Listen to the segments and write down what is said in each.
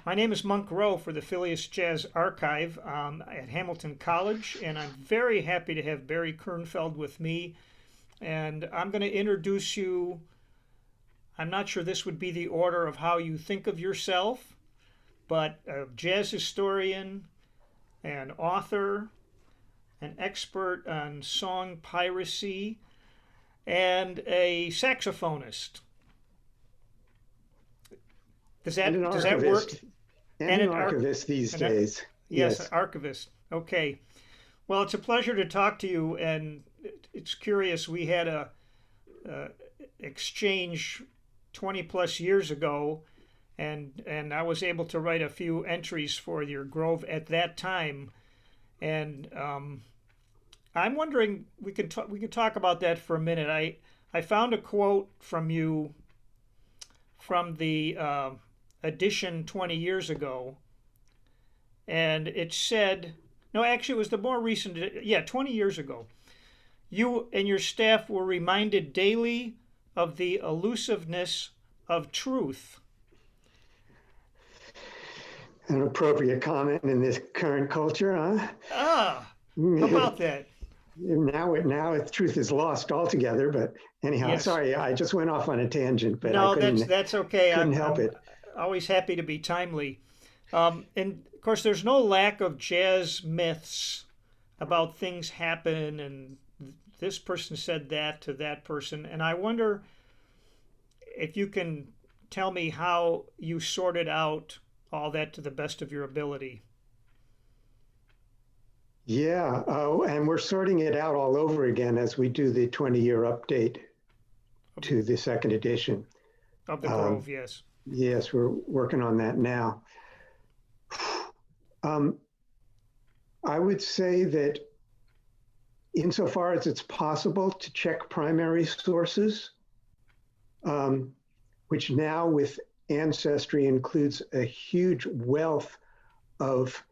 My name is Monk Rowe for the Phileas Jazz Archive at Hamilton College, and I'm very happy to have Barry Kernfeld with me. And I'm going to introduce you. I'm not sure this would be the order of how you think of yourself, but a jazz historian, an author, an expert on song piracy, and a saxophonist. Does And an that work? archivist, and And an an arch, archivist these an, days. yes, an Yes. archivist. Okay. Well, it's a pleasure to talk to you, and it's curious. We had a exchange 20 plus years ago, and I was able to write a few entries for your Grove at that time, and I'm wondering we could talk about that for a minute. I found a quote from you from the edition 20 years ago, and it said, no, actually, it was the more recent, yeah, 20 years ago. You and your staff were reminded daily of the elusiveness of truth. An appropriate comment in this current culture, huh? Ah, how about that? Now truth is lost altogether. But anyhow, Yes. sorry, I just went off on a tangent, but I No, couldn't that's okay. couldn't help I'm it. always happy to be timely. And of course, there's no lack of jazz myths about things happen and this person said that to that person. And I wonder if you can tell me how you sorted out all that to the best of your ability. Yeah. Oh, and we're sorting it out all over again as we do the 20-year update of, to the second edition. of the Um, Grove, yes. yes, we're working on that now. Um, I would say that insofar as it's possible to check primary sources, um, which now with Ancestry includes a huge wealth of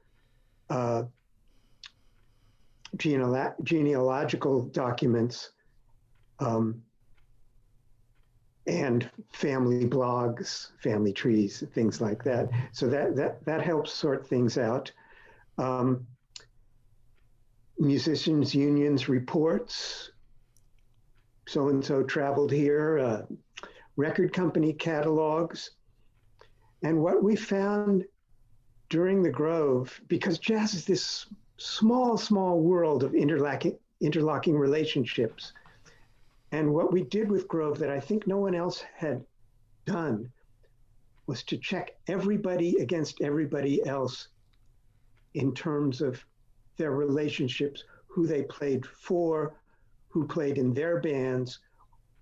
uh, genealogical documents um, and family blogs, family trees, things like that. So that helps sort things out. Um, musicians unions reports, so and so traveled here, record company catalogs. And what we found during the Grove, because jazz is this small world of interlocking relationships. And what we did with Grove that I think no one else had done was to check everybody against everybody else in terms of their relationships, who they played for, who played in their bands,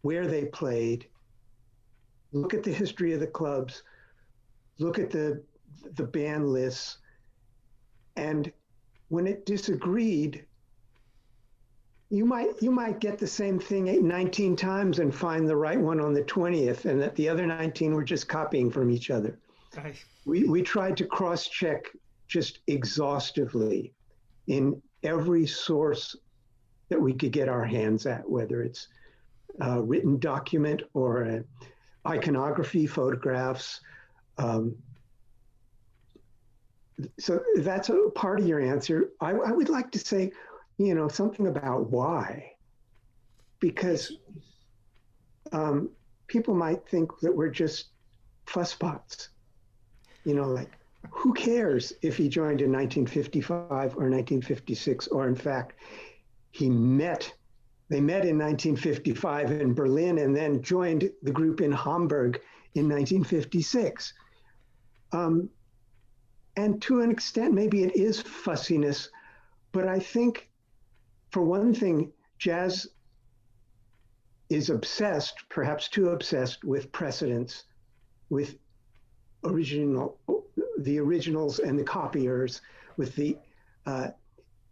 where they played. Look at the history of the clubs, look at the band lists, and when it disagreed, you might get the same thing 19 times and find the right one on the 20th, and that the other 19 were just copying from each other. I, We tried to cross-check just exhaustively in every source that we could get our hands at, whether it's a written document or an iconography, photographs. Um, so that's a part of your answer. I would like to say, something about why, yes. because people might think that we're just fusspots, like who cares if he joined in 1955 or 1956, or in fact, they met in 1955 in Berlin and then joined the group in Hamburg in 1956. And to an extent, maybe it is fussiness, but I think, for one thing, jazz is obsessed, perhaps too obsessed, with precedence, with the originals and the copiers, with the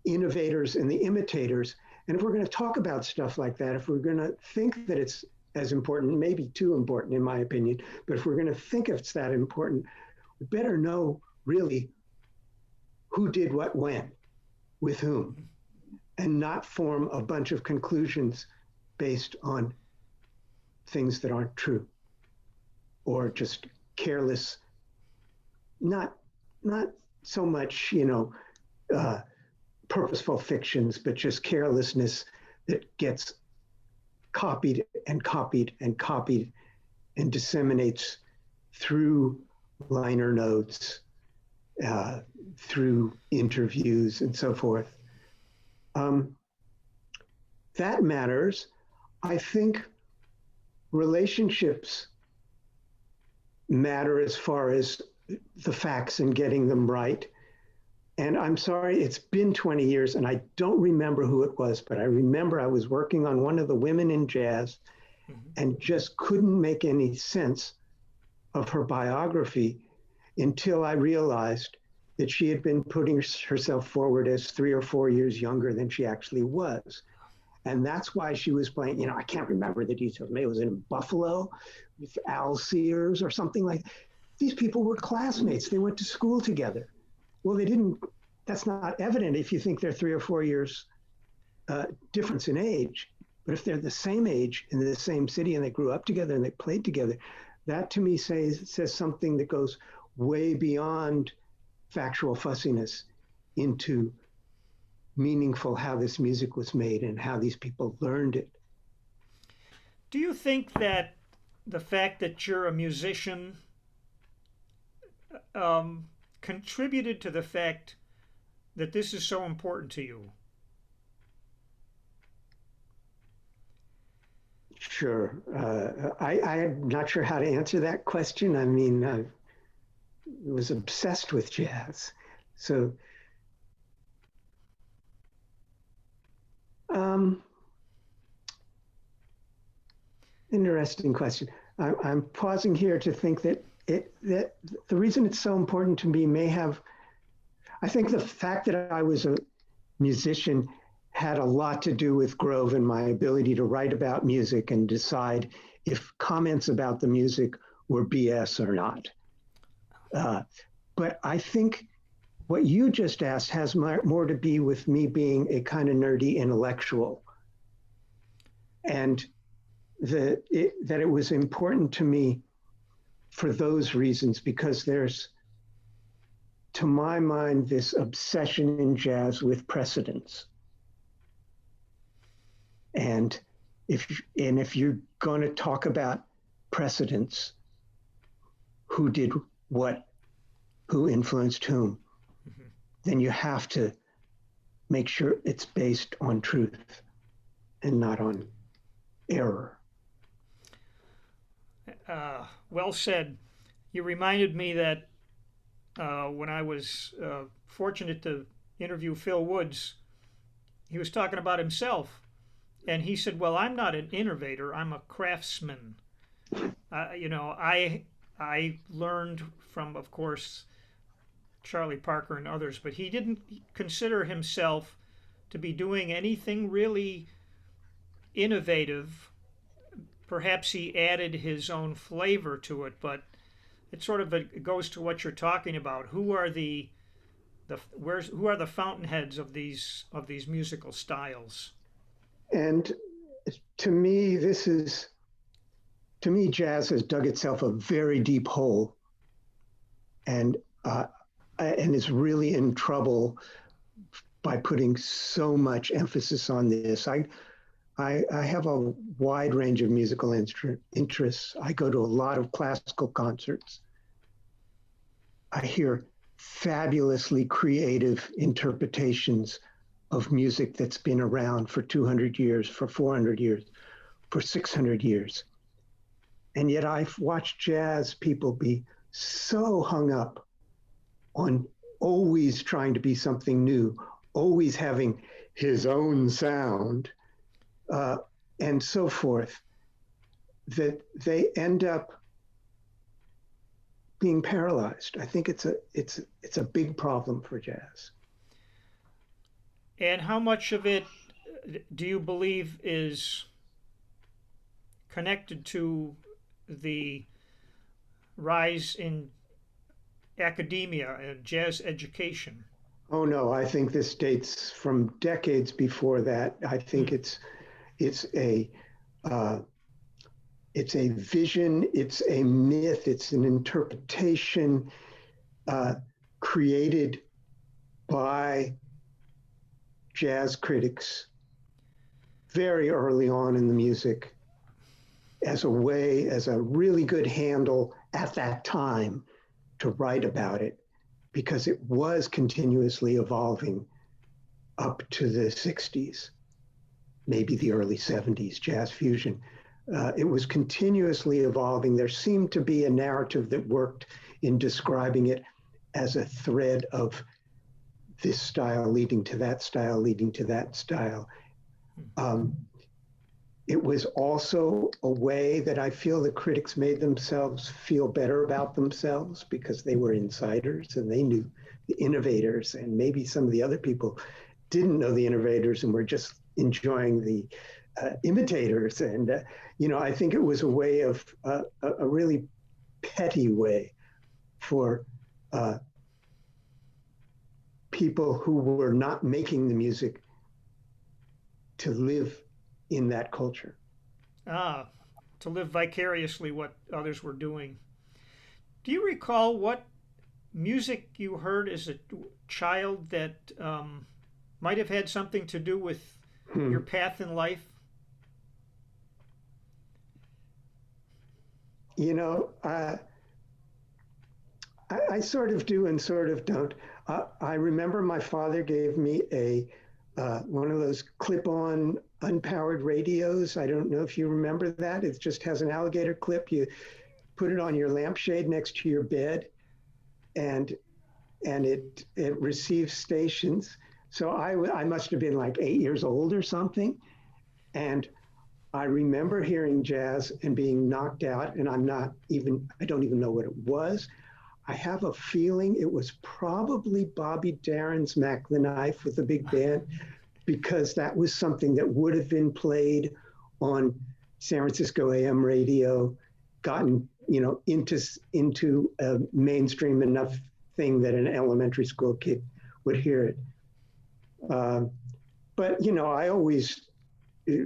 innovators and the imitators. And if we're going to talk about stuff like that, if we're going to think that it's as important, maybe too important in my opinion, but if we're going to think it's that important, we better know really who did what when, with whom, and not form a bunch of conclusions based on things that aren't true or just careless not not so much, uh, purposeful fictions, but just carelessness that gets copied and copied and copied and disseminates through liner notes, uh, through interviews, and so forth. Um, that matters. I think relationships matter as far as the facts and getting them right. And I'm sorry, it's been 20 years and I don't remember who it was, but I remember I was working on one of the women in jazz and just couldn't make any sense of her biography until I realized that she had been putting herself forward as 3 or 4 years younger than she actually was. And that's why she was playing, I can't remember the details. Maybe it was in Buffalo with Al Sears or something like that. These people were classmates. They went to school together. Well, they didn't, that's not evident if you think they're 3 or 4 years difference in age. But if they're the same age in the same city and they grew up together and they played together, that to me says something that goes way beyond factual fussiness into meaningful how this music was made and how these people learned it. Do you think that the fact that you're a musician contributed to the fact that this is so important to you? Sure. I'm not sure how to answer that question. I mean, I was obsessed with jazz. So, um, interesting question. I'm pausing here to think that that the reason it's so important to me may have, I think the fact that I was a musician had a lot to do with Grove and my ability to write about music and decide if comments about the music were BS or not. But I think what you just asked has more to be with me being a kind of nerdy intellectual, and that it was important to me for those reasons, because there's, to my mind, this obsession in jazz with precedence. And if you're going to talk about precedence, who did what, who influenced whom, then you have to make sure it's based on truth and not on error. Well said. You reminded me that when I was fortunate to interview Phil Woods, he was talking about himself. And he said, "Well, I'm not an innovator. I'm a craftsman." I learned from, of course, Charlie Parker and others, but he didn't consider himself to be doing anything really innovative. Perhaps he added his own flavor to it, but it goes to what you're talking about. Who are who are the fountainheads of these musical styles? And to me, jazz has dug itself a very deep hole, and is really in trouble by putting so much emphasis on this. I have a wide range of musical interests. I go to a lot of classical concerts. I hear fabulously creative interpretations of music that's been around for 200 years, for 400 years, for 600 years. And yet I've watched jazz people be so hung up on always trying to be something new, always having his own sound, and so forth, that they end up being paralyzed. I think it's a big problem for jazz. And how much of it do you believe is connected to the rise in academia and jazz education? Oh no, I think this dates from decades before that. I think it's a it's a vision, it's a myth, it's an interpretation uh, created by jazz critics very early on in the music as a way, as a really good handle at that time to write about it, because it was continuously evolving up to the 60s, maybe the early 70s, jazz fusion. It was continuously evolving. There seemed to be a narrative that worked in describing it as a thread of this style leading to that style, leading to that style. It was also a way that I feel the critics made themselves feel better about themselves, because they were insiders and they knew the innovators, and maybe some of the other people didn't know the innovators and were just enjoying the imitators. And, I think it was a way of a really petty way for people who were not making the music to live in that culture. To live vicariously what others were doing. Do you recall what music you heard as a child that might have had something to do with your path in life? I sort of do and sort of don't. I remember my father gave me one of those clip-on unpowered radios. I don't know if you remember that. It just has an alligator clip. You put it on your lampshade next to your bed, and it receives stations. So I must have been like 8 years old or something, and I remember hearing jazz and being knocked out, and I don't even know what it was. I have a feeling it was probably Bobby Darin's Mac the Knife with the big band, because that was something that would have been played on San Francisco AM radio, gotten into a mainstream enough thing that an elementary school kid would hear it. But I always,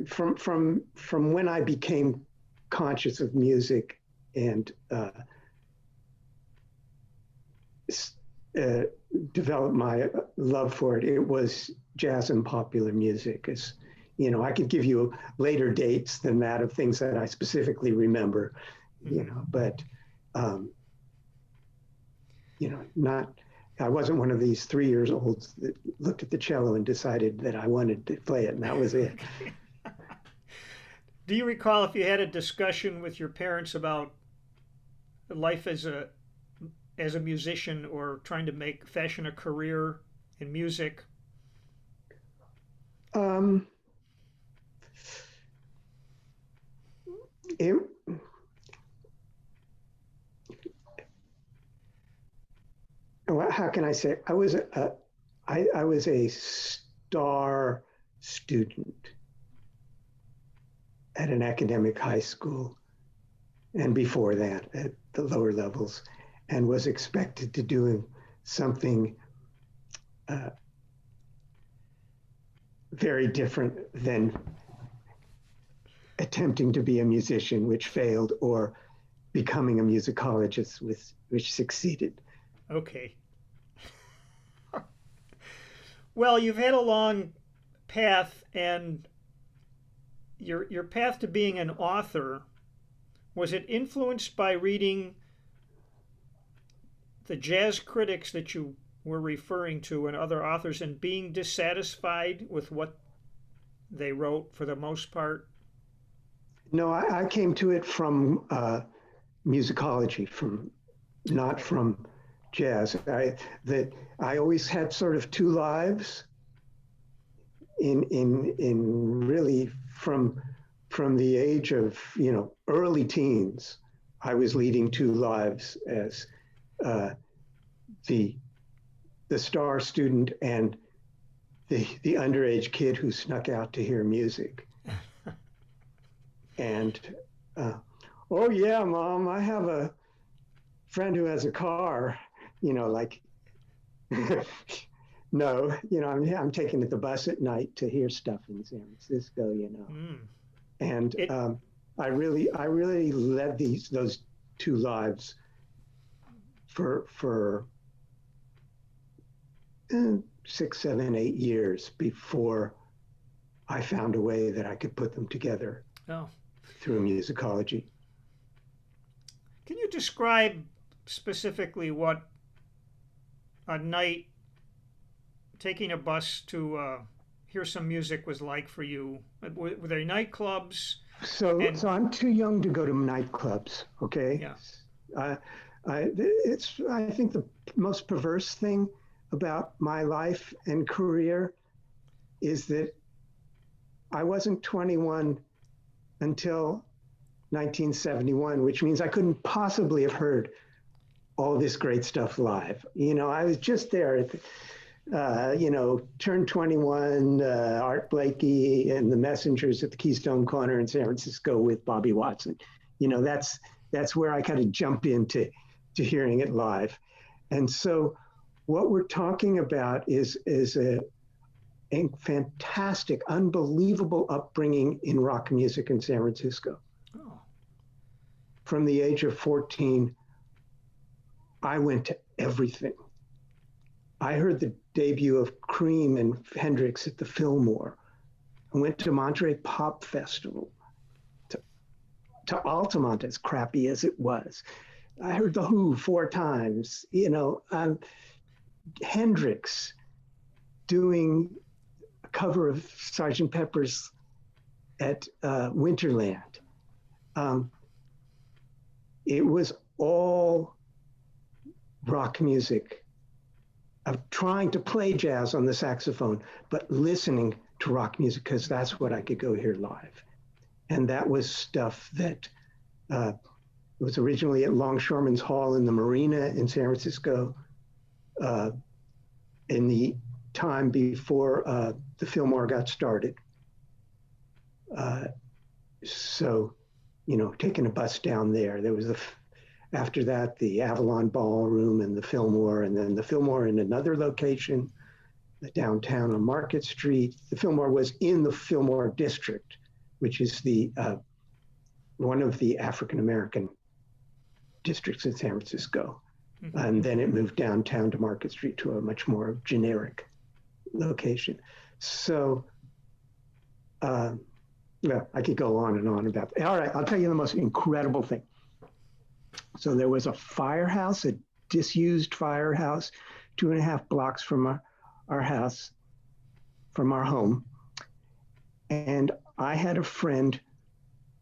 from when I became conscious of music and developed my love for it, it was jazz and popular music. I could give you later dates than that of things that I specifically remember, but I wasn't one of these 3 years olds that looked at the cello and decided that I wanted to play it, and that was it. Do you recall if you had a discussion with your parents about life as a musician, or trying to fashion a career in music? How can I say? I was a star student at an academic high school, and before that at the lower levels, and was expected to do something very different than attempting to be a musician, which failed, or becoming a musicologist, which succeeded. Okay. Well, you've had a long path, and your path to being an author, was it influenced by reading the jazz critics that you were referring to and other authors, and being dissatisfied with what they wrote for the most part? No, I came to it from musicology, not from jazz. I always had sort of two lives in really from the age of early teens. I was leading two lives as the star student and the underage kid who snuck out to hear music. And oh yeah, Mom, I have a friend who has a car. No, I'm taking the bus at night to hear stuff in San Francisco. And I really led those two lives for 6, 7, 8 years before I found a way that I could put them together Oh. through musicology. Can you describe specifically what a night taking a bus to hear some music was like for you? Were there nightclubs? So I'm too young to go to nightclubs. Okay. Yeah. I think the most perverse thing about my life and career is that I wasn't 21 until 1971, which means I couldn't possibly have heard all this great stuff live. I was just there at turned 21, Art Blakey and the Messengers at the Keystone Corner in San Francisco with Bobby Watson. That's where I kind of jump into hearing it live. And so what we're talking about is a fantastic, unbelievable upbringing in rock music in San Francisco. Oh. From the age of 14, I went to everything. I heard the debut of Cream and Hendrix at the Fillmore. I went to Monterey Pop Festival, to Altamont, as crappy as it was. I heard The Who 4 times, Hendrix doing a cover of Sgt. Pepper's at Winterland. It was all rock music, of trying to play jazz on the saxophone, but listening to rock music because that's what I could go hear live. And that was stuff that was originally at Longshoremen's Hall in the Marina in San Francisco in the time before the Fillmore got started. So, taking a bus down there, there was after that, the Avalon Ballroom and the Fillmore, and then the Fillmore in another location, the downtown on Market Street. The Fillmore was in the Fillmore District, which is one of the African-American districts in San Francisco. Mm-hmm. And then it moved downtown to Market Street to a much more generic location. So, I could go on and on about that. All right, I'll tell you the most incredible thing. So there was a firehouse, a disused firehouse, 2.5 blocks from our house, from our home. And I had a friend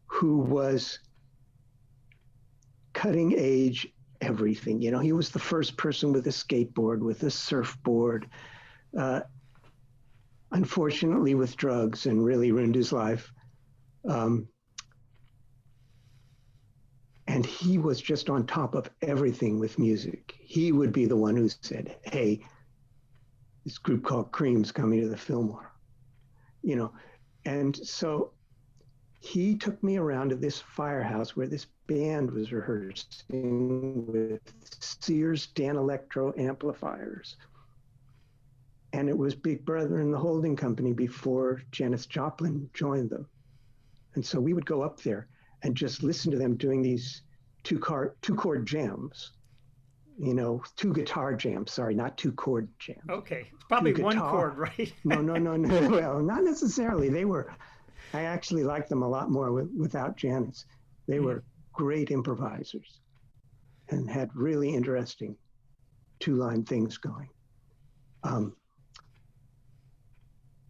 who was cutting edge everything. He was the first person with a skateboard, with a surfboard, unfortunately with drugs, and really ruined his life. And he was just on top of everything with music. He would be the one who said, hey, this group called Cream's coming to the Fillmore, And so he took me around to this firehouse where this band was rehearsing with Sears Dan Electro amplifiers. And it was Big Brother and the holding company before Janis Joplin joined them. And so we would go up there and just listen to them doing these two-chord jams, 2 guitar jams. Sorry, not 2-chord jams. Okay, it's probably 1 chord, right? No. Well, not necessarily. I actually liked them a lot more without Janis. They were great improvisers and had really interesting 2-line things going.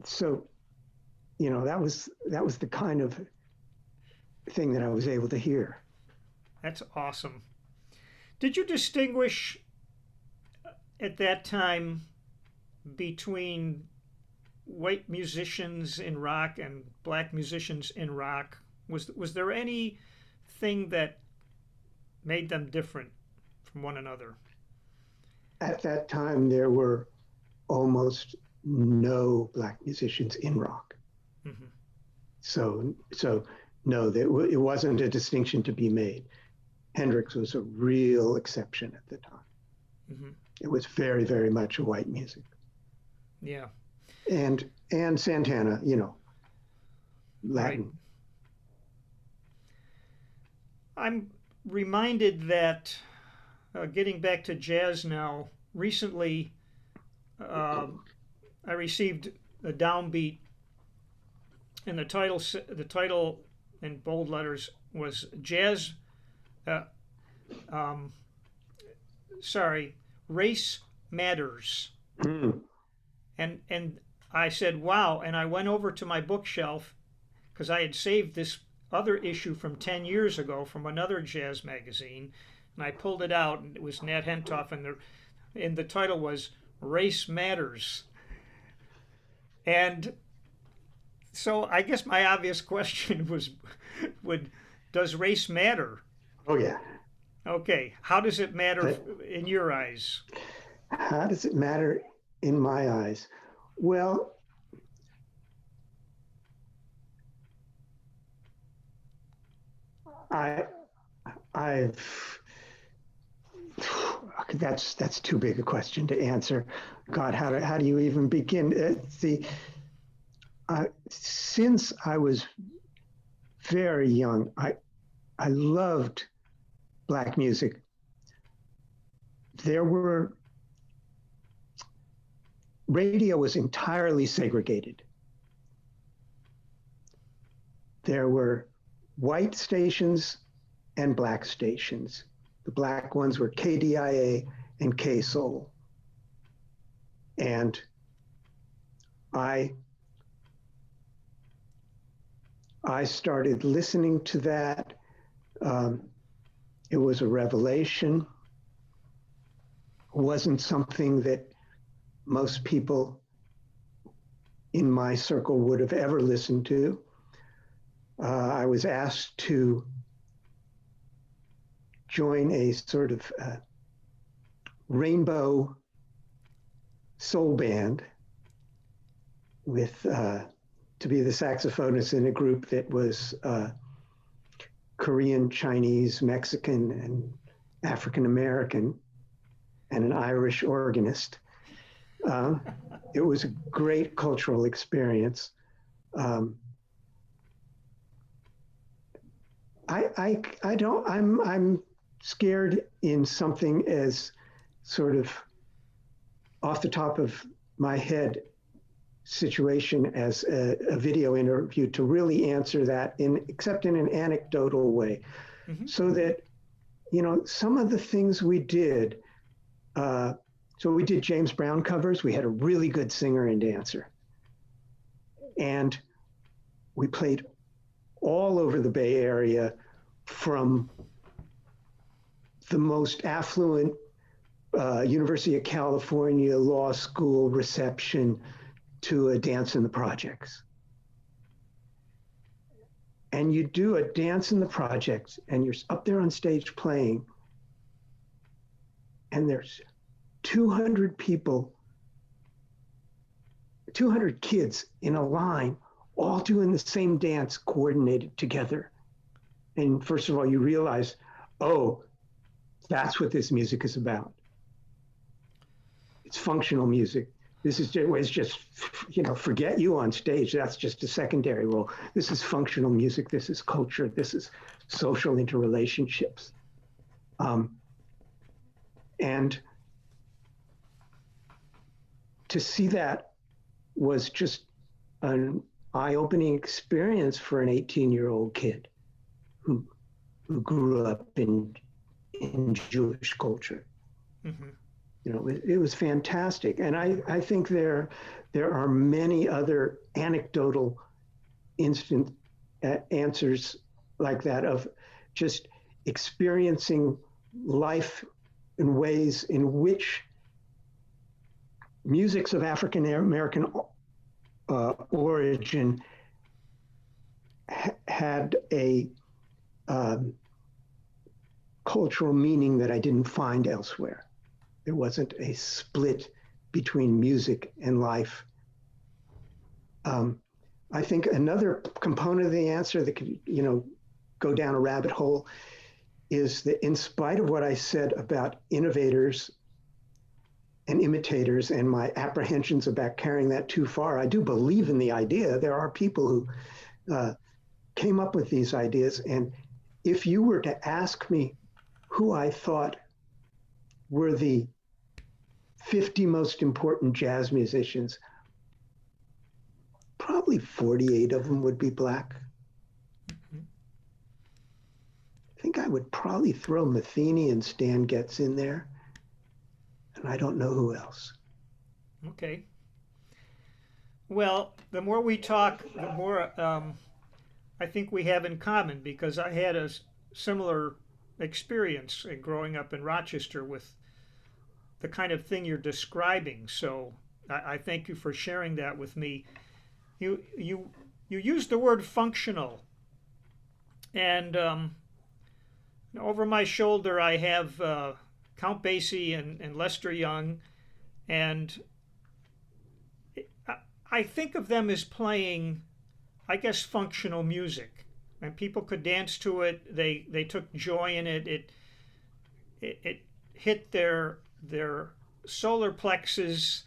So, that was the kind of thing that I was able to hear. That's awesome. Did you distinguish at that time between white musicians in rock and black musicians in rock? Was there anything that made them different from one another? At that time, there were almost no black musicians in rock. Mm-hmm. So no, it wasn't a distinction to be made. Hendrix was a real exception at the time. Mm-hmm. It was very, very much a white music. Yeah. And Santana, Latin. Right. I'm reminded that, getting back to jazz now, recently I received a downbeat, and the title in bold letters was jazz. Uh, um, sorry, race matters. Hmm. And I said, wow. And I went over to my bookshelf because I had saved this other issue from 10 years ago from another jazz magazine, and I pulled it out, and it was Nat Hentoff, and the title was Race Matters. And so I guess my obvious question was, would does race matter? Oh, yeah. Okay, how does it matter But in your eyes? how does it matter in my eyes? Well, I, I've that's too big a question to answer. God, how do you even begin? Since I was very young, I loved black music. There were radio was entirely segregated. There were white stations and black stations. The black ones were KDIA and K-Soul. And I I started listening to that. Um, it was a revelation. It wasn't something that most people in my circle would have ever listened to. I was asked to join a sort of rainbow soul band with to be the saxophonist in a group that was Korean, Chinese, Mexican, and African American, and an Irish organist. It was a great cultural experience. I'm scared in something as sort of off the top of my head situation as a video interview to really answer that except in an anecdotal way. Mm-hmm. So that, some of the things we did, so we did James Brown covers. We had a really good singer and dancer. And we played all over the Bay Area, from the most affluent University of California law school reception to a dance in the projects. And you do a dance in the projects and you're up there on stage playing, and there's 200 people, 200 kids in a line, all doing the same dance coordinated together. And first of all, you realize, oh, that's what this music is about. It's functional music. This is just, forget you on stage. That's just a secondary role. This is functional music. This is culture. This is social interrelationships. And to see that was just an eye-opening experience for an 18-year-old kid who grew up in Jewish culture. Mm-hmm. It was fantastic. And I think there are many other anecdotal answers like that, of just experiencing life in ways in which musics of African American origin had a cultural meaning that I didn't find elsewhere. There wasn't a split between music and life. I think another component of the answer that could, go down a rabbit hole is that, in spite of what I said about innovators and imitators and my apprehensions about carrying that too far, I do believe in the idea. There are people who came up with these ideas. And if you were to ask me who I thought were the 50 most important jazz musicians, probably 48 of them would be Black. Mhm. I think I would probably throw Metheny and Stan Getz in there, and I don't know who else. Okay. Well, the more we talk, the more I think we have in common because I had a similar experience in growing up in Rochester with the kind of thing you're describing. So I thank you for sharing that with me. You used the word functional, and over my shoulder I have Count Basie and Lester Young, and I think of them as playing, I guess, functional music, and people could dance to it. They took joy in it. It hit their solar plexus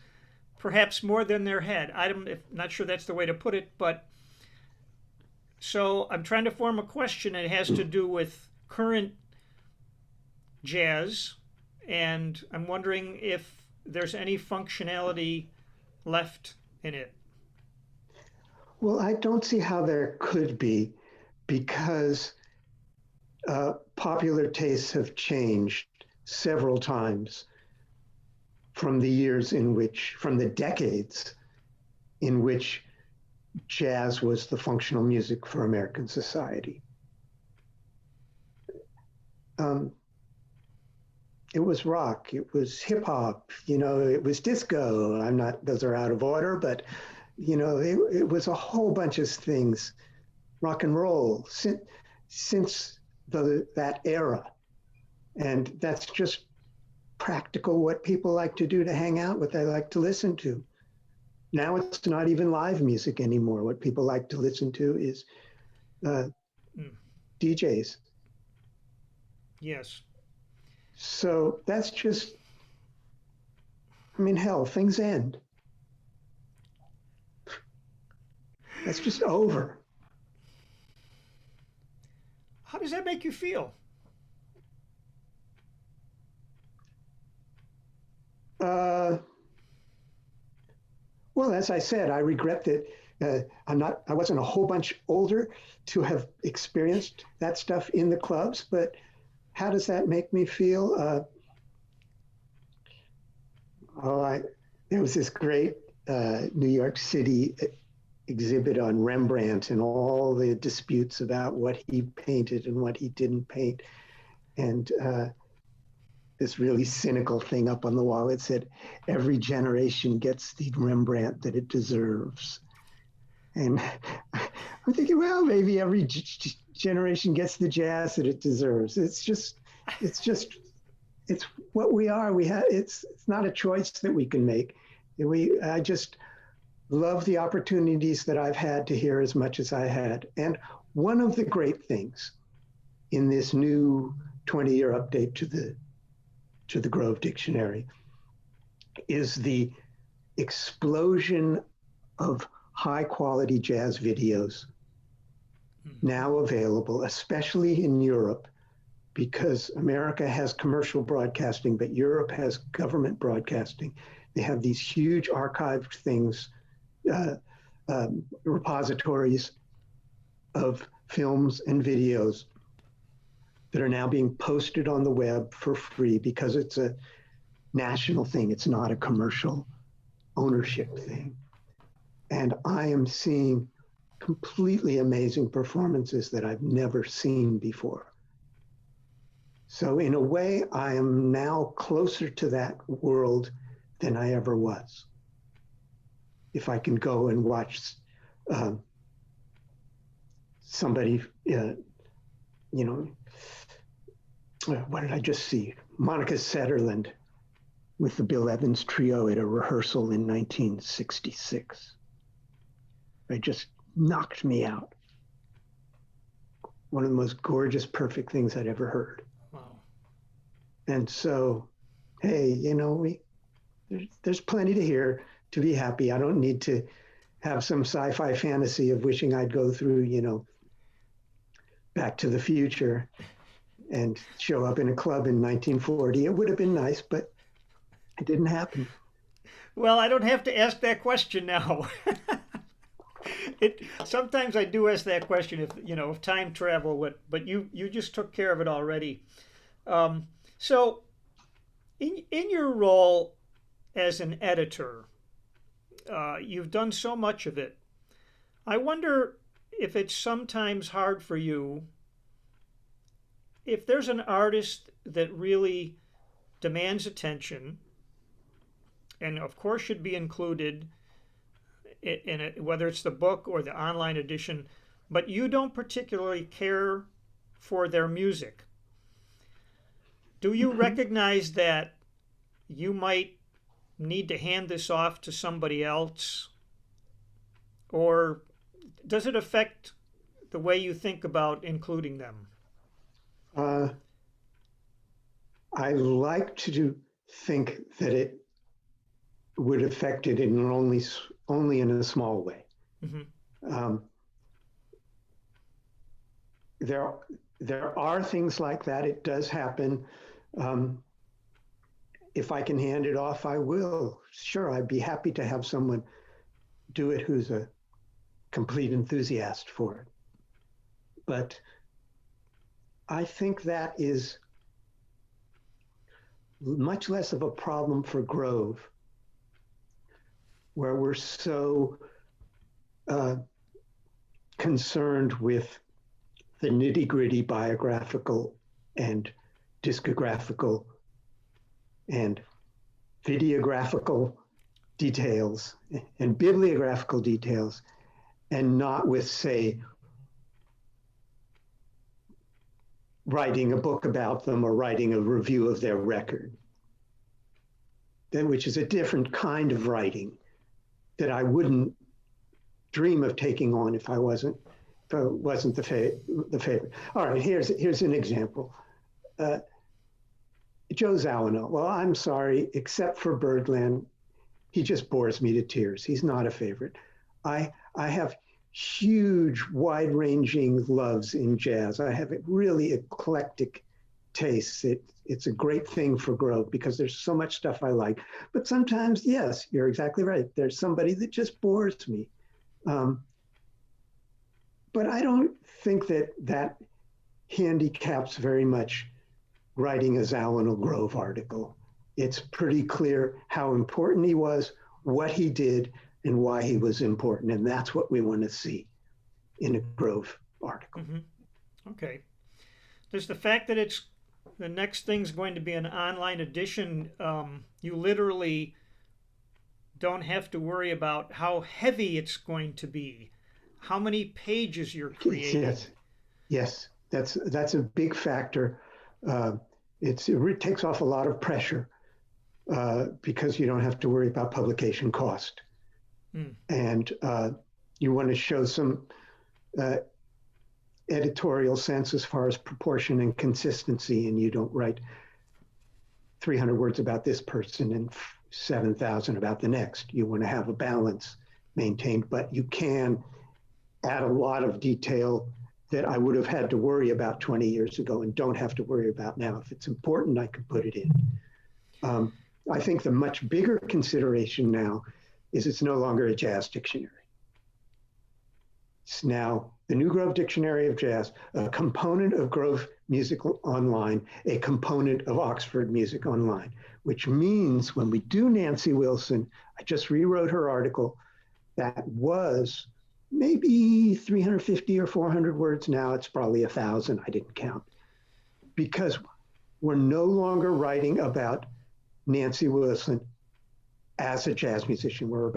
perhaps more than their head. Not sure that's the way to put it, but so I'm trying to form a question. It has to do with current jazz, and I'm wondering if there's any functionality left in it. Well, I don't see how there could be because popular tastes have changed several times from the decades in which jazz was the functional music for American society. It was rock, it was hip hop, it was disco. Those are out of order, but it was a whole bunch of things, rock and roll since that era. And that's just practical what people like to do to hang out, what they like to listen to. Now it's not even live music anymore. What people like to listen to is DJs. Yes. So that's just, hell, things end. That's just over. How does that make you feel? Uh, well, as I said, I regret that I wasn't a whole bunch older to have experienced that stuff in the clubs, but how does that make me feel? There was this great New York City exhibit on Rembrandt and all the disputes about what he painted and what he didn't paint. And this really cynical thing up on the wall. It said, every generation gets the Rembrandt that it deserves. And I'm thinking, well, maybe every generation gets the jazz that it deserves. It's what we are. It's not a choice that we can make. I just love the opportunities that I've had to hear as much as I had. And one of the great things in this new 20-year update to the Grove Dictionary is the explosion of high quality jazz videos now available, especially in Europe, because America has commercial broadcasting, but Europe has government broadcasting. They have these huge archived things, repositories of films and videos that are now being posted on the web for free because it's a national thing. It's not a commercial ownership thing. And I am seeing completely amazing performances that I've never seen before. So in a way, I am now closer to that world than I ever was. If I can go and watch somebody, what did I just see? Monica Setterland with the Bill Evans Trio at a rehearsal in 1966. It just knocked me out. One of the most gorgeous, perfect things I'd ever heard. Wow. And so, hey, there's plenty to hear to be happy. I don't need to have some sci-fi fantasy of wishing I'd go through, Back to the Future and show up in a club in 1940. It would have been nice, but It didn't happen. Well, I don't have to ask that question now. Sometimes I do ask that question if if time travel would, but you just took care of it already. Um, so in your role as an editor, you've done so much of it. I wonder if it's sometimes hard for you if there's an artist that really demands attention, and of course should be included in it, whether it's the book or the online edition, but you don't particularly care for their music. Do you Mhm. recognize that you might need to hand this off to somebody else, or does it affect the way you think about including them? Uh, I like to think that it would affect it in only in a small way. Hmm. Um, there there are things like that. It does happen. Um, if I can hand it off, I will. Sure, I'd be happy to have someone do it who's a complete enthusiast for it. But I think that is much less of a problem for Grove, where we're so uh, concerned with the nitty gritty biographical and discographical and videographical details and bibliographical details, and not with, say, writing a book about them or writing a review of their record, which is a different kind of writing that I wouldn't dream of taking on if I wasn't the favorite. All right, here's an example. Uh, Joe Zawinul. Well, I'm sorry, except for Birdland, he just bores me to tears. He's not a favorite. I have huge, wide-ranging loves in jazz. I have a really eclectic tastes. It's a great thing for growth because there's so much stuff I like. But sometimes, yes, you're exactly right. There's somebody that just bores me. Um, but I don't think that handicaps very much writing a Zawinul Grove article. It's pretty clear how important he was, what he did, and why he was important. And that's what we want to see in a Grove article. Hmm. Okay. Does the fact that it's the next thing's going to be an online edition, you literally don't have to worry about how heavy it's going to be, how many pages you're creating? Yes, yes, that's a big factor. Uh, it takes off a lot of pressure because you don't have to worry about publication cost, Mm. and you want to show some uh, editorial sense as far as proportion and consistency, and you don't write 300 words about this person and 7,000 about the next. You want to have a balance maintained, but you can add a lot of detail that I would have had to worry about 20 years ago and don't have to worry about now. If it's important, I can put it in. Um, I think the much bigger consideration now is it's no longer a jazz dictionary. It's now the New Grove Dictionary of Jazz, a component of Grove Music Online, a component of Oxford Music Online, which means when we do Nancy Wilson, I just rewrote her article, that was maybe 350 or 400 words. Now it's probably 1,000. I didn't count because we're no longer writing about Nancy Wilson as a jazz musician. We're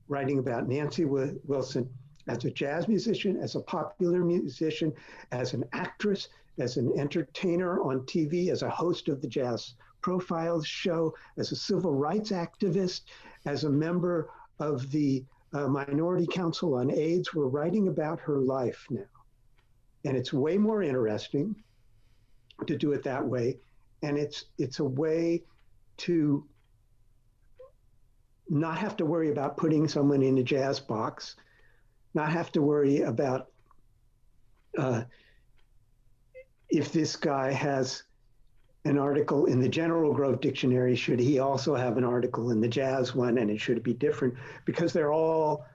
writing about Nancy Wilson as a jazz musician, as a popular musician, as an actress, as an entertainer on TV, as a host of the Jazz Profiles show, as a civil rights activist, as a member of the Minority Council on AIDS. We're writing about her life now. And it's way more interesting to do it that way. And it's a way to not have to worry about putting someone in a jazz box, not have to worry about if this guy has an article in the General Grove Dictionary? Should he also have an article in the jazz one? And it should be different because they're all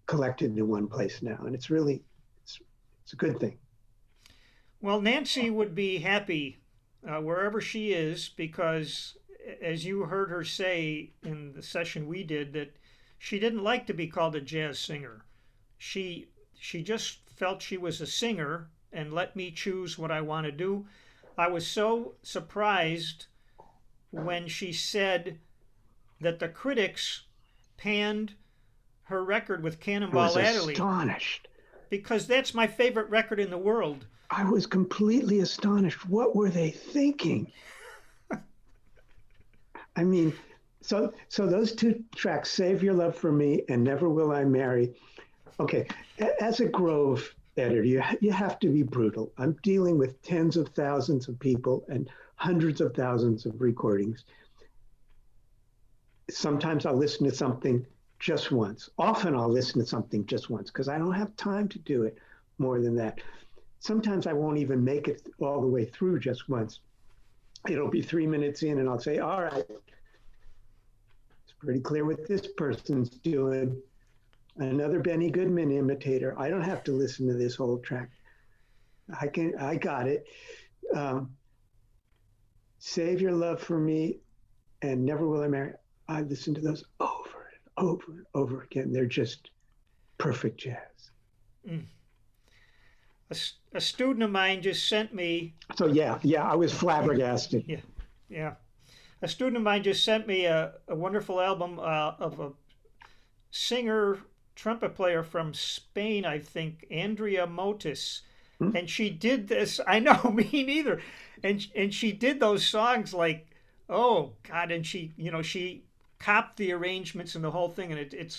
collected in one place now. And it's really, it's a good thing. Well, Nancy would be happy wherever she is because, as you heard her say in the session we did, that she didn't like to be called a jazz singer. She she just felt she was a singer and let me choose what I want to do. I was so surprised when she said that the critics panned her record with I was Cannonball Adderley astonished. because that's my favorite record in the world. I was completely astonished. What were they thinking? I mean, so those two tracks, Save Your Love for Me and Never Will I Marry. Okay, as a Grove editor, you have to be brutal. I'm dealing with tens of thousands of people and hundreds of thousands of recordings. Sometimes I'll listen to something just once. Often I'll listen to something just once because I don't have time to do it more than that. Sometimes I won't even make it all the way through just once. It'll be 3 minutes in and I'll say, all right, it's pretty clear what this person's doing. Another Benny Goodman imitator. I don't have to listen to this whole track. I got it. Save Your Love for Me and Never Will I Marry. I listen to those over and over and over again. They're just perfect jazz. Mm. A student of mine just sent me. So yeah, I was flabbergasted. Yeah, yeah. A student of mine just sent me a wonderful album of a singer, trumpet player from Spain, I think, Andrea Motis. Hmm? And she did this. I know, me neither. And she did those songs like, oh God, and she copped the arrangements and the whole thing. And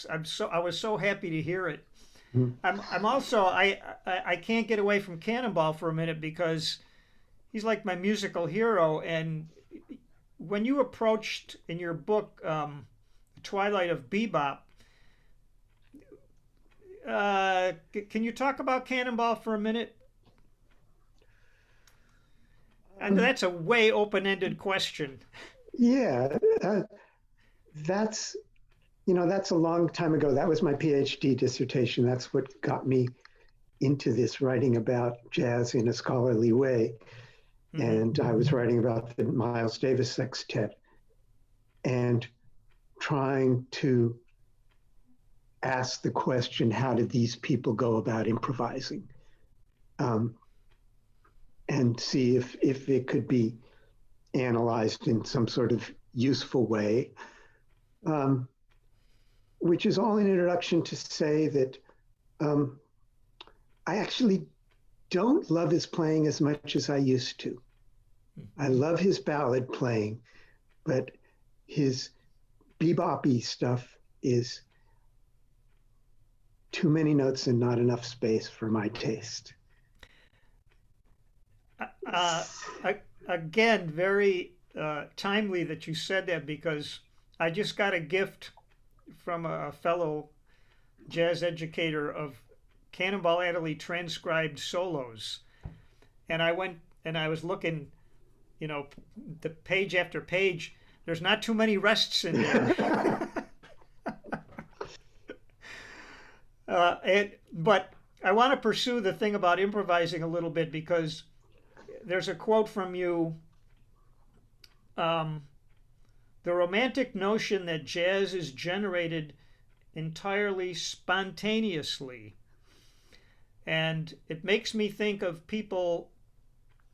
I was so happy to hear it. Hmm. I'm also I can't get away from Cannonball for a minute because he's like my musical hero. And when you approached in your book Twilight of Bebop, can you talk about Cannonball for a minute? And that's a way open-ended question. Yeah, that's that's a long time ago. That was my PhD dissertation. That's what got me into this, writing about jazz in a scholarly way. Mm-hmm. And I was writing about the Miles Davis Sextet and trying to ask the question, how did these people go about improvising? And see if it could be analyzed in some sort of useful way. Which is all an introduction to say that I actually don't love his playing as much as I used to. I love his ballad playing, but his bebop-y stuff is too many notes and not enough space for my taste. Again, very timely that you said that because I just got a gift from a fellow jazz educator of Cannonball Adderley transcribed solos. And I went and I was looking, the page after page. There's not too many rests in there. But I want to pursue the thing about improvising a little bit because there's a quote from you. The romantic notion that jazz is generated entirely spontaneously. And it makes me think of people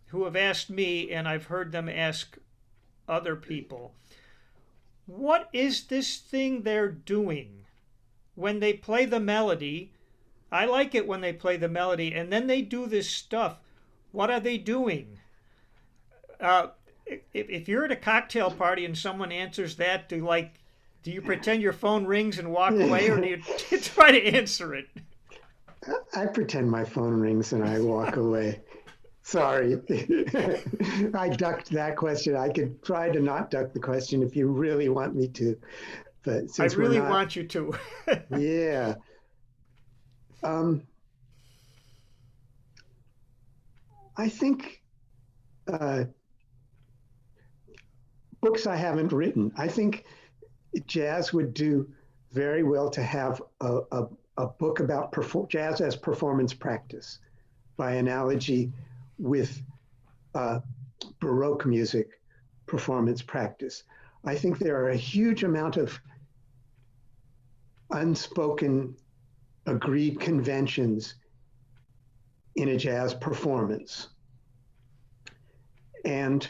who have asked me, and I've heard them ask other people, what is this thing they're doing? When they play the melody, I like it when they play the melody, and then they do this stuff. What are they doing? If you're at a cocktail party and someone answers that, do you pretend your phone rings and walk away, or do you try to answer it? I pretend my phone rings and I walk away. Sorry. I ducked that question. I could try to not duck the question if you really want me to. But since I really want you to. Yeah. I think books I haven't written. I think jazz would do very well to have a book about jazz as performance practice, by analogy with Baroque music performance practice. I think there are a huge amount of unspoken agreed conventions in a jazz performance. And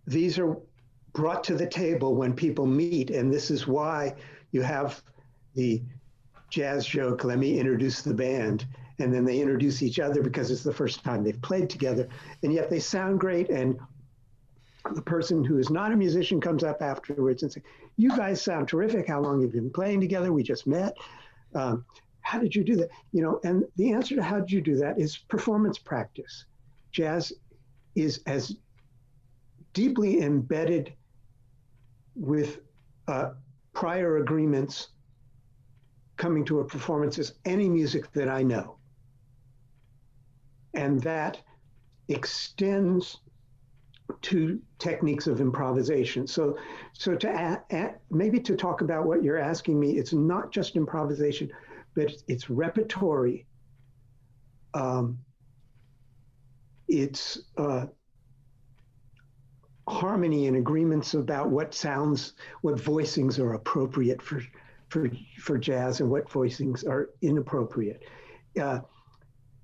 these are brought to the table when people meet. And this is why you have the jazz joke, let me introduce the band. And then they introduce each other because it's the first time they've played together. And yet they sound great. And the person who is not a musician comes up afterwards and says, you guys sound terrific. How long have you been playing together? We just met. How did you do that? You know, and the answer to how did you do that is performance practice. Jazz is as deeply embedded with prior agreements coming to a performance as any music that I know. And that extends to techniques of improvisation. So to maybe to talk about what you're asking me, it's not just improvisation, but it's repertory. It's harmony and agreements about what sounds, what voicings are appropriate for jazz and what voicings are inappropriate.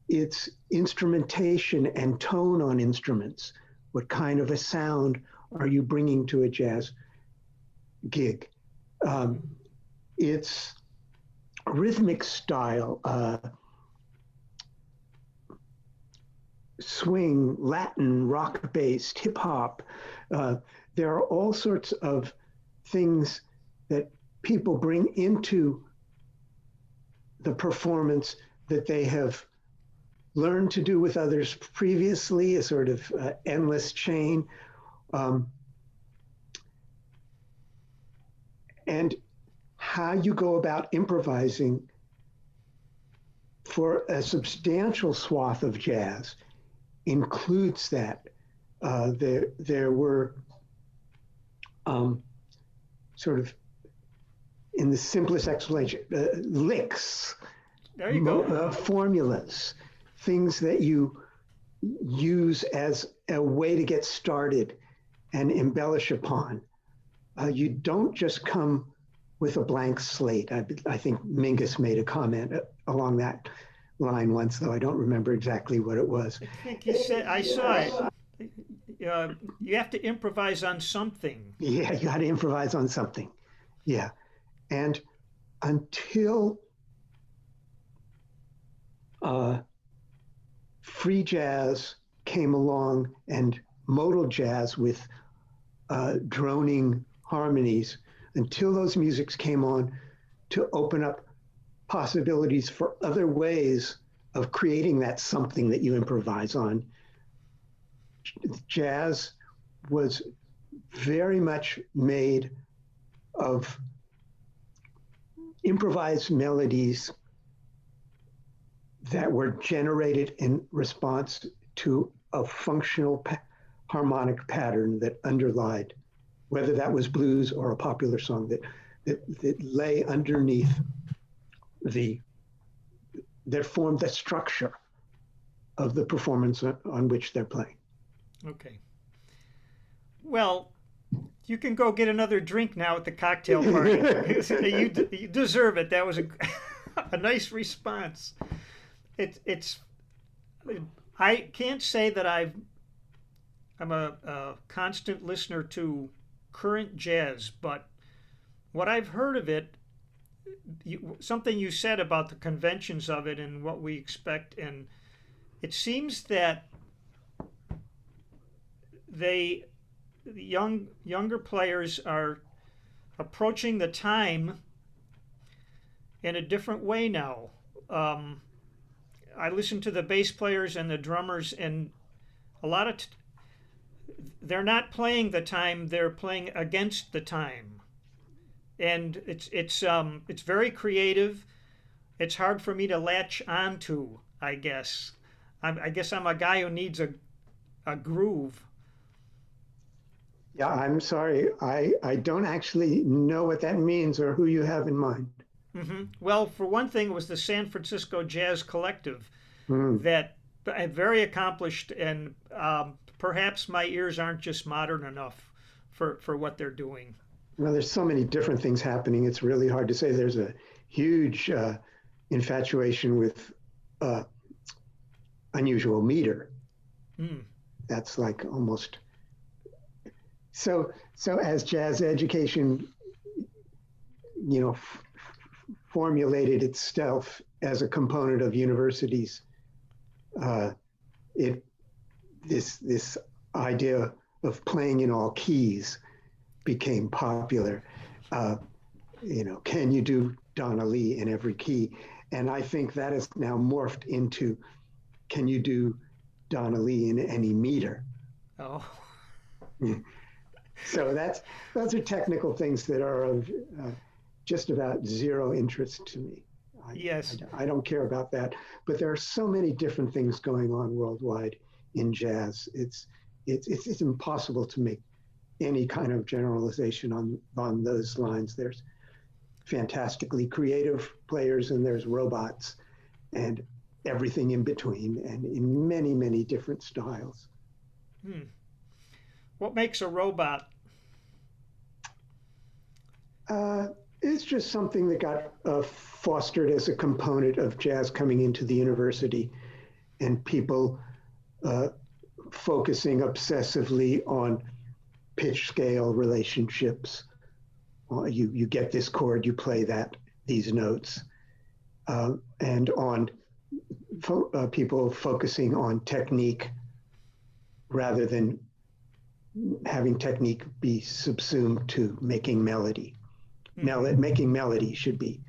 It's instrumentation and tone on instruments. What kind of a sound are you bringing to a jazz gig? It's rhythmic style, swing, Latin, rock-based, hip-hop. There are all sorts of things that people bring into the performance that they have learned to do with others previously, a sort of endless chain. And how you go about improvising for a substantial swath of jazz includes that. There were sort of, in the simplest explanation, licks, there you go. Formulas, things that you use as a way to get started and embellish upon. You don't just come with a blank slate. I think Mingus made a comment along that line once, though I don't remember exactly what it was. I think he said, I saw it. You have to improvise on something. Yeah, you got to improvise on something. Yeah. And until free jazz came along and modal jazz with droning harmonies, until those musics came on to open up possibilities for other ways of creating that something that you improvise on, jazz was very much made of improvised melodies that were generated in response to a functional harmonic pattern that underlied, whether that was blues or a popular song that lay underneath that formed the structure of the performance on which they're playing. Okay. Well, you can go get another drink now at the cocktail party. You deserve it. That was a nice response. It's I can't say that I'm a constant listener to current jazz, but what I've heard of it, something you said about the conventions of it and what we expect, and it seems that younger players are approaching the time in a different way now. I listen to the bass players and the drummers, and a lot of they're not playing the time; they're playing against the time, and it's very creative. It's hard for me to latch onto, I guess. I guess I'm a guy who needs a groove. Yeah, I'm sorry. I don't actually know what that means or who you have in mind. Well, for one thing, it was the San Francisco Jazz Collective Hmm. that very accomplished, and perhaps my ears aren't just modern enough for what they're doing. Well, there's so many different things happening. It's really hard to say. There's a huge infatuation with uh, unusual meter. Mm. That's like almost so. So as jazz education, you know, formulated itself as a component of universities, uh, it this idea of playing in all keys became popular. Uh, can you do Donna Lee in every key? And I think that has now morphed into can you do Donna Lee in any meter? Oh, So those are technical things that are of just about zero interest to me. I, yes. I don't care about that. But there are so many different things going on worldwide in jazz. It's impossible to make any kind of generalization on those lines. There's fantastically creative players and there's robots and everything in between and in many different styles. Hmm. What makes a robot? Uh, it's just something that got fostered as a component of jazz coming into the university and people uh, focusing obsessively on pitch scale relationships. You get this chord, you play these notes, and on people focusing on technique rather than having technique be subsumed to making melody. Mm-hmm. Making melody should be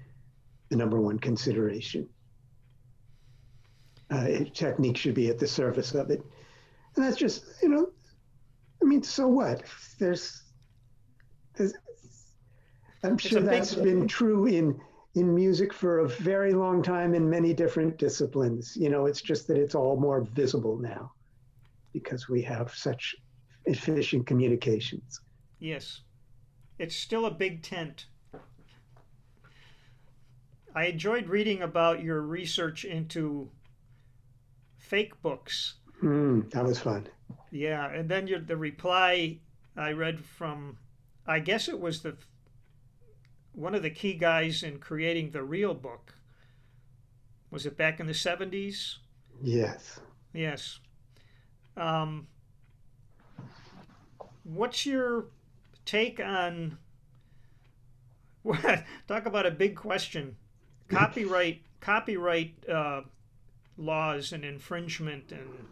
the number one consideration. Technique should be at the service of it. And that's just, I mean, so what? There's, there's I'm It's a sure big. that's been true in music for a very long time in many different disciplines. It's just that it's all more visible now because we have such efficient communications. Yes, it's still a big tent. I enjoyed reading about your research into fake books. That was fun. Yeah, and then the reply I read from, I guess it was the one of the key guys in creating the real book. Was it back in the 70s? Yes. Yes. Um, what's your take on talk about a big question? Copyright laws and infringement and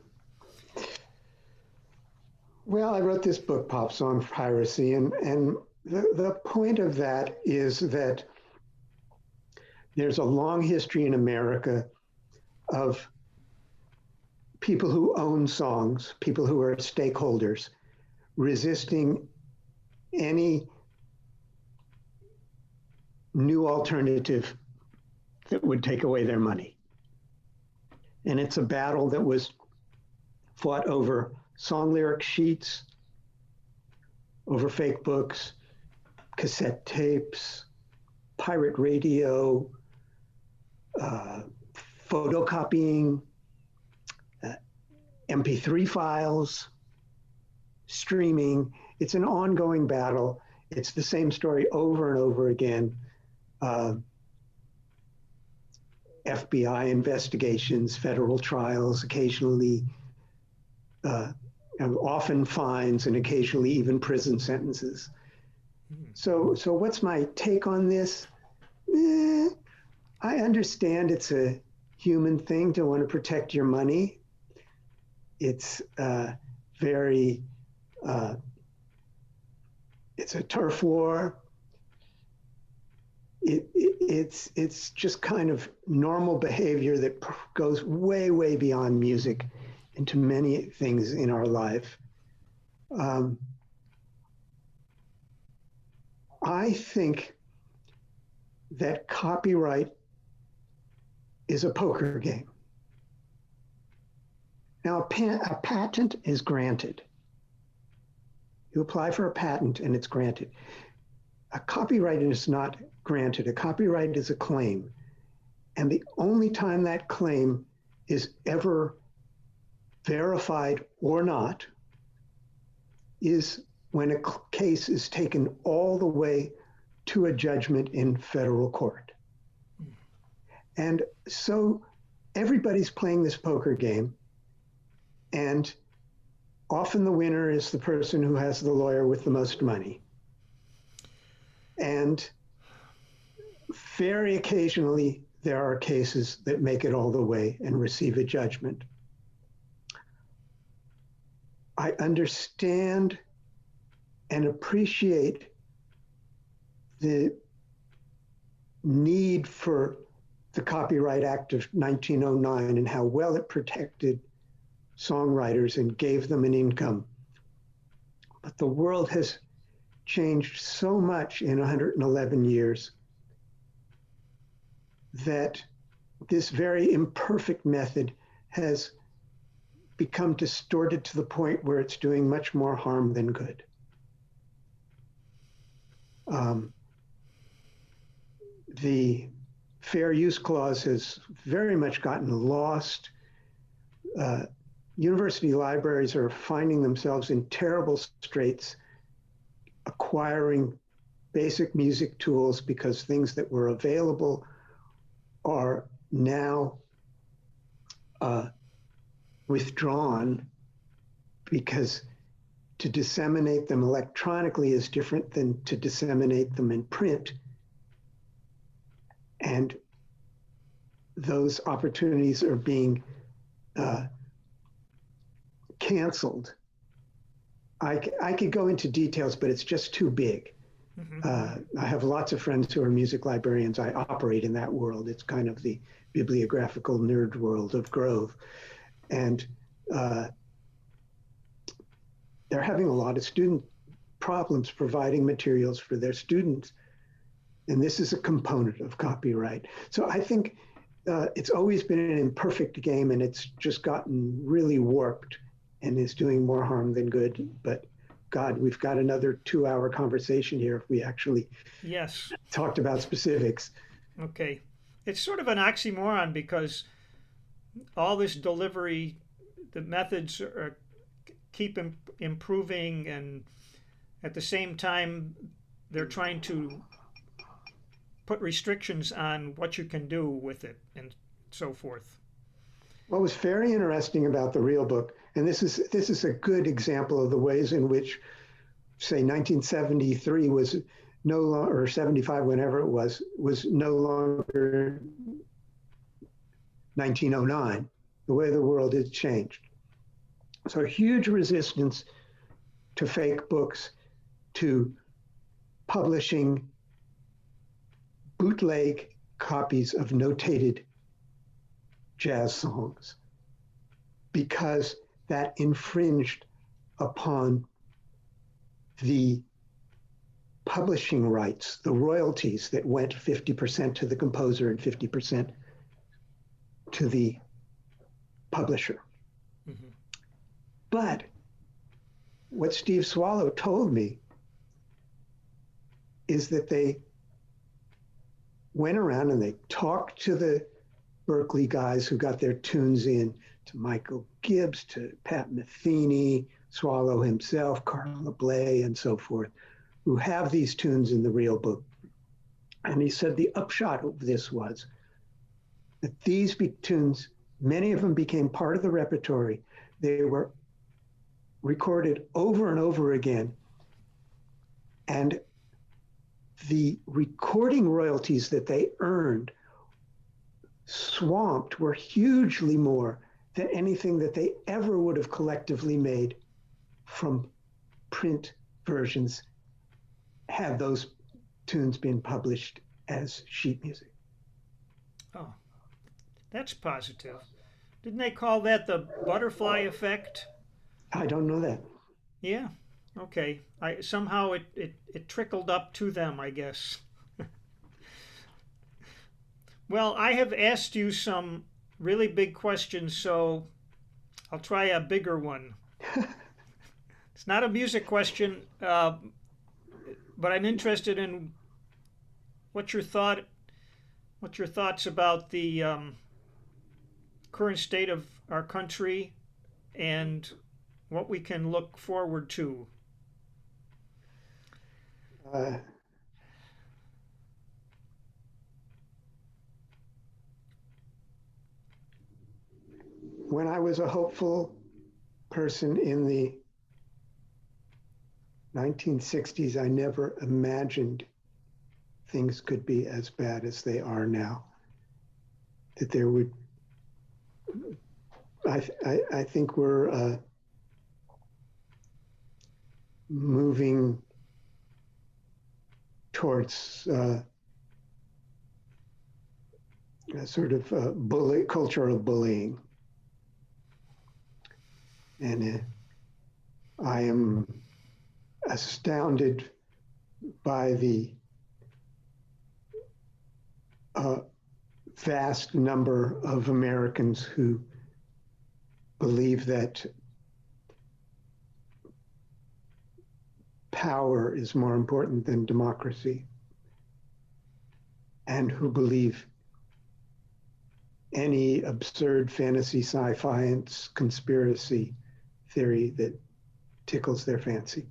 Well, I wrote this book, Pops, on piracy, and the point of that is that there's a long history in America of people who own songs, people who are stakeholders, resisting any new alternative that would take away their money. And it's a battle that was fought over song lyric sheets, over fake books, cassette tapes, pirate radio, uh, photocopying, uh, MP3 files, streaming. It's an ongoing battle. It's the same story over and over again. Uh, FBI investigations, federal trials, occasionally, uh, often fines, and occasionally even prison sentences. So what's my take on this? I understand it's a human thing to want to protect your money. It's very, uh, it's a turf war. It's just kind of normal behavior that goes way beyond music into many things in our life. Um, I think that copyright is a poker game. Now, a patent is granted. You apply for a patent and it's granted. A copyright is not granted. A copyright is a claim. And the only time that claim is ever verified or not is when a case is taken all the way to a judgment in federal court. And so everybody's playing this poker game, and often the winner is the person who has the lawyer with the most money. And very occasionally, there are cases that make it all the way and receive a judgment. I understand and appreciate the need for the Copyright Act of 1909 and how well it protected songwriters and gave them an income. But the world has changed so much in 111 years that this very imperfect method has become distorted to the point where it's doing much more harm than good. The fair use clause has very much gotten lost. University libraries are finding themselves in terrible straits acquiring basic music tools because things that were available are now withdrawn, because to disseminate them electronically is different than to disseminate them in print. And those opportunities are being canceled. I could go into details, but it's just too big. I have lots of friends who are music librarians. I operate in that world. It's kind of the bibliographical nerd world of Grove. And they're having a lot of student problems providing materials for their students. And this is a component of copyright. So I think it's always been an imperfect game, and it's just gotten really warped and is doing more harm than good. But God, we've got another 2-hour conversation here if we actually talked about specifics. Okay. It's sort of an oxymoron, because all this delivery, the methods keep improving, and at the same time, they're trying to put restrictions on what you can do with it and so forth. What was very interesting about the real book, and this is a good example of the ways in which, say, 1973 was no longer, or 75, whenever it was no longer 1909, the way the world has changed. So huge resistance to fake books, to publishing bootleg copies of notated jazz songs, because that infringed upon the publishing rights, the royalties that went 50% to the composer and 50% to the publisher. Mm-hmm. But what Steve Swallow told me is that they went around and they talked to the Berkeley guys who got their tunes in, to Michael Gibbs, to Pat Metheny, Swallow himself, Carla Bley, and so forth, who have these tunes in the real book. And he said the upshot of this was that these tunes, many of them became part of the repertory. They were recorded over and over again. And the recording royalties that they earned were hugely more than anything that they ever would have collectively made from print versions had those tunes been published as sheet music. Oh, that's positive. Didn't they call that the butterfly effect? I don't know that. Yeah. Okay. Somehow it trickled up to them, I guess. Well, I have asked you some really big questions, so I'll try a bigger one. It's not a music question, but I'm interested in what your thought, what your thoughts about the current state of our country and what we can look forward to. Uh, when I was a hopeful person in the 1960s, I never imagined things could be as bad as they are now. That there would, I think we're moving towards a sort of culture of bullying. And I am astounded by the vast number of Americans who believe that power is more important than democracy, and who believe any absurd fantasy, sci-fi, and conspiracy theory that tickles their fancy.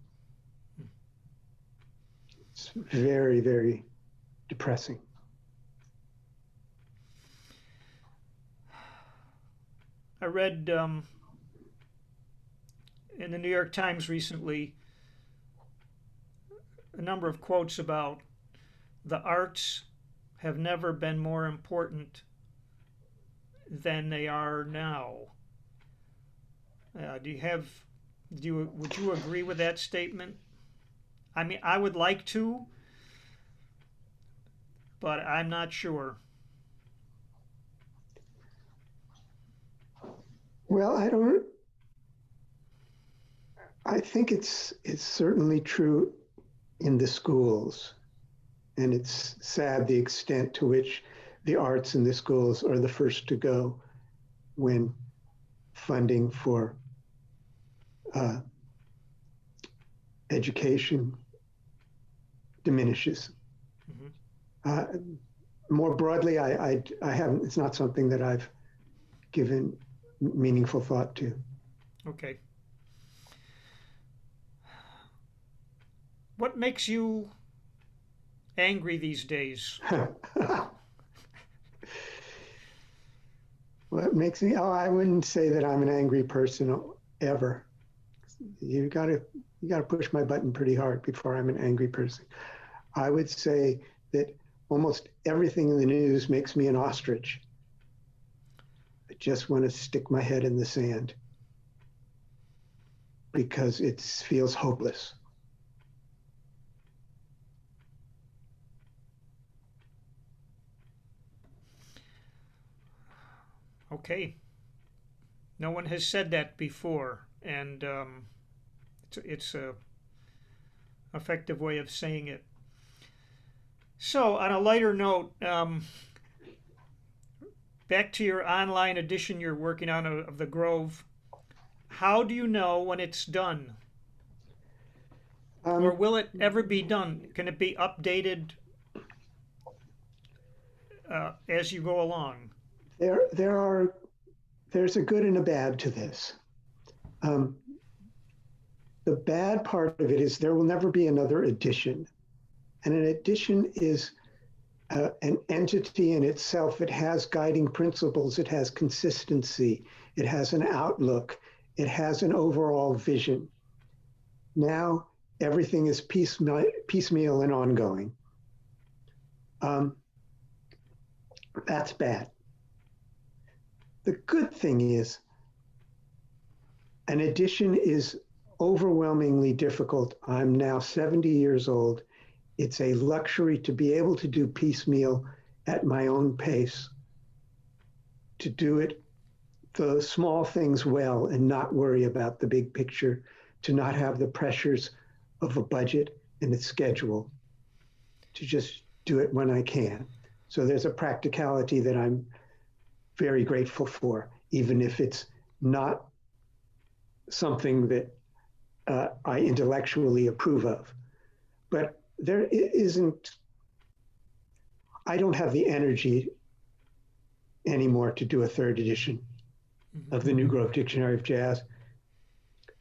It's very, very depressing. I read in the New York Times recently a number of quotes about the arts have never been more important than they are now. Would you agree with that statement? I mean, I would like to, but I'm not sure. Well, I think it's certainly true in the schools, and it's sad the extent to which the arts in the schools are the first to go when funding for education diminishes. Mm-hmm. More broadly, I haven't. It's not something that I've given meaningful thought to. Okay. What makes you angry these days? What makes me? Oh, I wouldn't say that I'm an angry person ever. You gotta push my button pretty hard before I'm an angry person. I would say that almost everything in the news makes me an ostrich. I just want to stick my head in the sand because it feels hopeless. Okay. No one has said that before, and it's a effective way of saying it. So, on a lighter note, back to your online edition you're working on of the Grove. How do you know when it's done? Or will it ever be done? Can it be updated as you go along? There's a good and a bad to this. The bad part of it is there will never be another edition. And an edition is an entity in itself. It has guiding principles. It has consistency. It has an outlook. It has an overall vision. Now, everything is piecemeal and ongoing. That's bad. The good thing is an edition is overwhelmingly difficult. I'm now 70 years old. It's a luxury to be able to do piecemeal at my own pace, to do it, the small things well and not worry about the big picture, to not have the pressures of a budget and a schedule, to just do it when I can. So there's a practicality that I'm very grateful for, even if it's not something that I intellectually approve of. But there isn't, I don't have the energy anymore to do a third edition of the New Grove Dictionary of Jazz.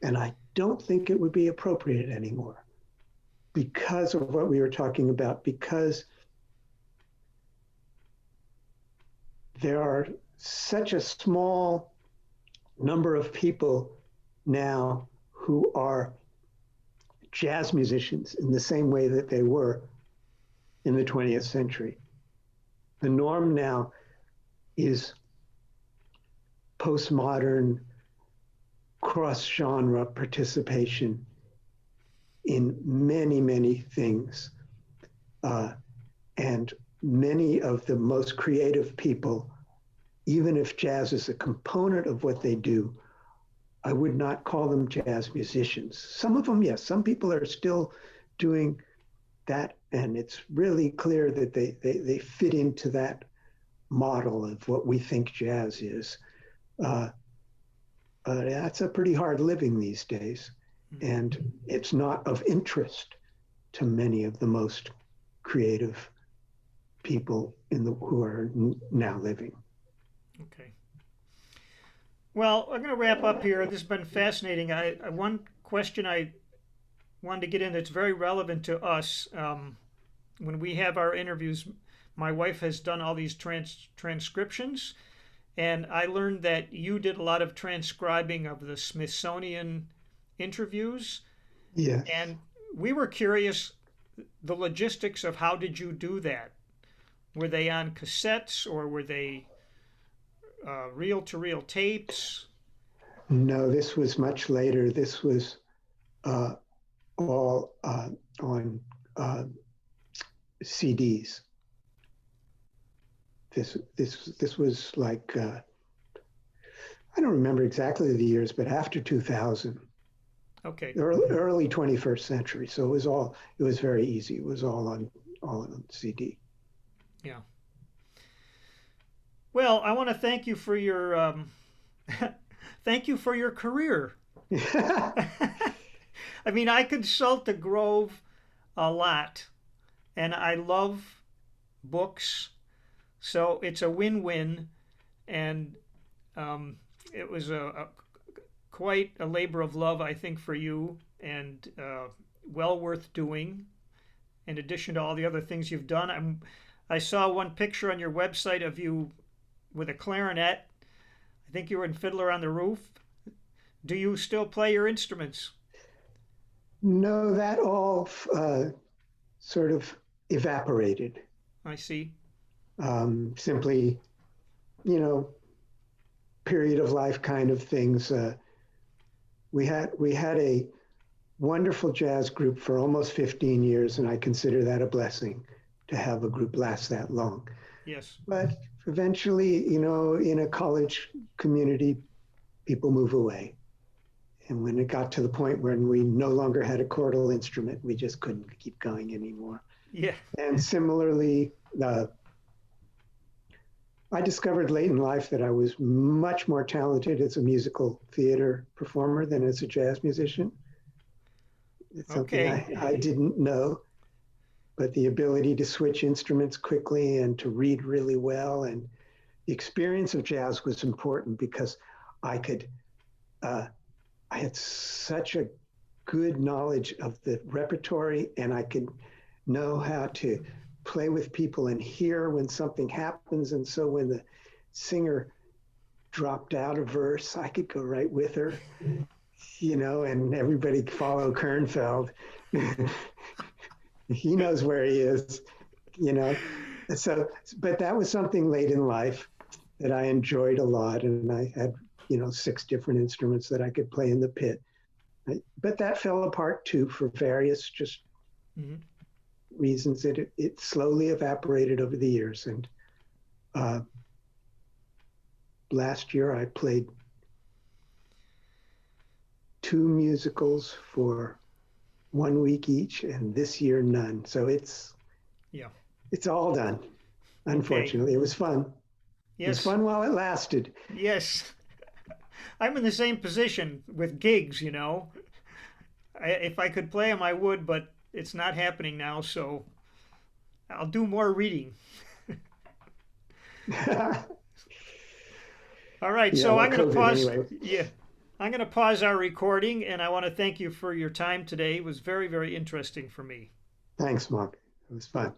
And I don't think it would be appropriate anymore because of what we were talking about, because there are such a small number of people now who are jazz musicians in the same way that they were in the 20th century. The norm now is postmodern, cross-genre participation in many, many things. And many of the most creative people, even if jazz is a component of what they do, I would not call them jazz musicians. Some of them, yes, some people are still doing that, and it's really clear that they fit into that model of what we think jazz is. That's a pretty hard living these days, and it's not of interest to many of the most creative people who are now living. Okay. Well, I'm going to wrap up here. This has been fascinating. One question I wanted to get in that's very relevant to us. When we have our interviews, my wife has done all these transcriptions, and I learned that you did a lot of transcribing of the Smithsonian interviews. Yes. And we were curious, the logistics of how did you do that? Were they on cassettes or were they reel-to-reel tapes? No, this was much later. This was all on CDs. This was like I don't remember exactly the years, but after 2000. Okay. Early 21st century. So it was very easy. It was all on CD. Yeah. Well, I want to thank you for your thank you for your career. I mean, I consult the Grove a lot, and I love books, so it's a win-win. And it was quite a labor of love, I think, for you, and well worth doing. In addition to all the other things you've done, I saw one picture on your website of you with a clarinet. I think you were in Fiddler on the Roof. Do you still play your instruments? No, that all sort of evaporated. I see. Simply, period of life kind of things. We had a wonderful jazz group for almost 15 years, and I consider that a blessing to have a group last that long. Yes. But eventually, in a college community, people move away. And when it got to the point when we no longer had a chordal instrument, we just couldn't keep going anymore. Yeah. And similarly, I discovered late in life that I was much more talented as a musical theater performer than as a jazz musician. It's something I didn't know, but the ability to switch instruments quickly and to read really well, and the experience of jazz was important because I had such a good knowledge of the repertory, and I could know how to play with people and hear when something happens. And so when the singer dropped out a verse, I could go right with her, and everybody follow Kernfeld. He knows where he is, So, but that was something late in life that I enjoyed a lot. And I had, 6 different instruments that I could play in the pit. But that fell apart too for various just reasons that it slowly evaporated over the years. And last year I played 2 musicals for 1 week each, and this year none. So it's all done. Unfortunately, It was fun. Yes. It was fun while it lasted. Yes. I'm in the same position with gigs, if I could play them, I would, but it's not happening now. So I'll do more reading. All right, Yeah, so well, I'm going to COVID pause. anyway. Yeah, I'm going to pause our recording, and I want to thank you for your time today. It was very, very interesting for me. Thanks, Mark. It was fun.